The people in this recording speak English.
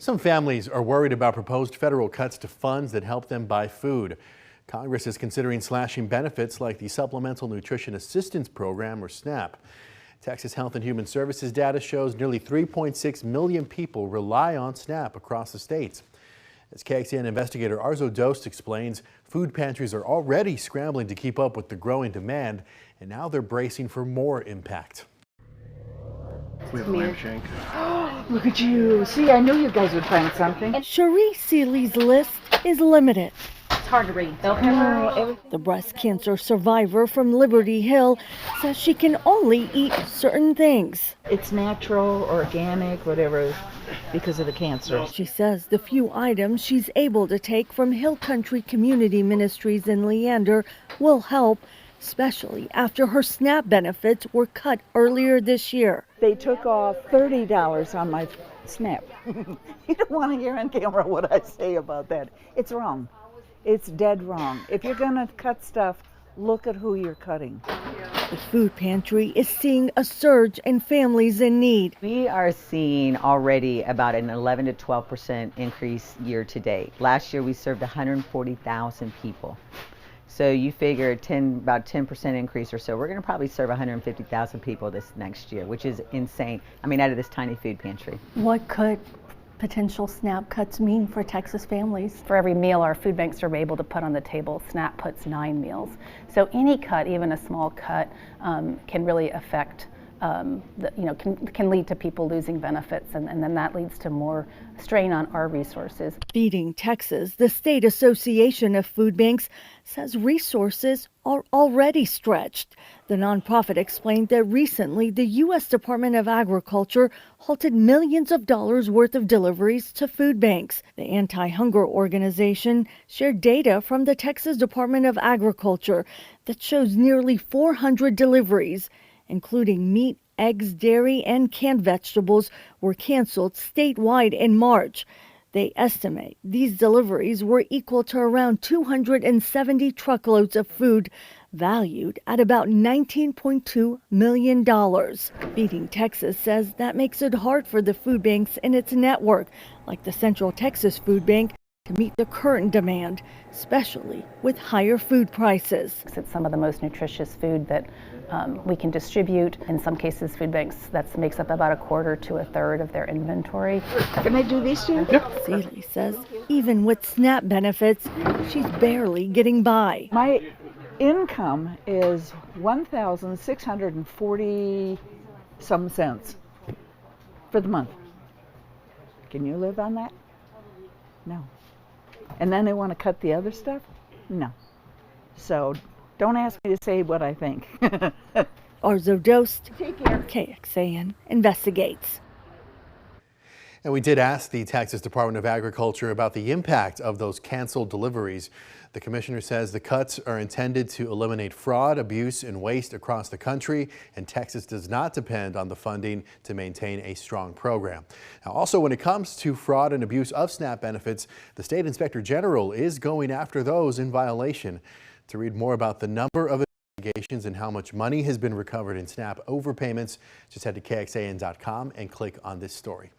Some families are worried about proposed federal cuts to funds that help them buy food. Congress is considering slashing benefits like the Supplemental Nutrition Assistance Program, or SNAP. Texas Health and Human Services data shows nearly 3.6 million people rely on SNAP across the states. As KXAN investigator Arezow Doost explains, food pantries are already scrambling to keep up with the growing demand, and now they're bracing for more impact. We have a lamb shank. Look at you. See, I knew you guys would find something. Cherie Seeley's list is limited. It's hard to read. The breast cancer survivor from Liberty Hill says she can only eat certain things. It's natural, organic, whatever, because of the cancer. She says the few items she's able to take from Hill Country Community Ministries in Leander will help, especially after her SNAP benefits were cut earlier this year. They took off $30 on my SNAP. You don't want to hear on camera what I say about that. It's wrong. It's dead wrong. If you're going to cut stuff, look at who you're cutting. The food pantry is seeing a surge in families in need. We are seeing already about an 11 to 12% increase year to date. Last year we served 140,000 people. So you figure about 10% increase or so. We're going to probably serve 150,000 people this next year, which is insane. I mean, out of this tiny food pantry. What could potential SNAP cuts mean for Texas families? For every meal our food banks are able to put on the table, SNAP puts 9 meals. So any cut, even a small cut, can really affect, can lead to people losing benefits, and then that leads to more strain on our resources. Feeding Texas, the state association of food banks, says resources are already stretched. The nonprofit explained that recently the U.S. Department of Agriculture halted millions of dollars worth of deliveries to food banks. The anti-hunger organization shared data from the Texas Department of Agriculture that shows nearly 400 deliveries, including meat, eggs, dairy, and canned vegetables, were canceled statewide in March. They estimate these deliveries were equal to around 270 truckloads of food, valued at about $19.2 million. Feeding Texas says that makes it hard for the food banks in its network, like the Central Texas Food Bank, to meet the current demand, especially with higher food prices. It's some of the most nutritious food that we can distribute. In some cases, food banks, that makes up about a quarter to a third of their inventory. Can I do these two? Yep. Seeley says even with SNAP benefits, she's barely getting by. My income is $1,640 some cents for the month. Can you live on that? No. And then they want to cut the other stuff? No. So don't ask me to say what I think. Arezow Doost, Take care. KXAN Investigates. And we did ask the Texas Department of Agriculture about the impact of those canceled deliveries. The commissioner says the cuts are intended to eliminate fraud, abuse, and waste across the country, and Texas does not depend on the funding to maintain a strong program. Now, also, when it comes to fraud and abuse of SNAP benefits, the state inspector general is going after those in violation. To read more about the number of investigations and how much money has been recovered in SNAP overpayments, just head to KXAN.com and click on this story.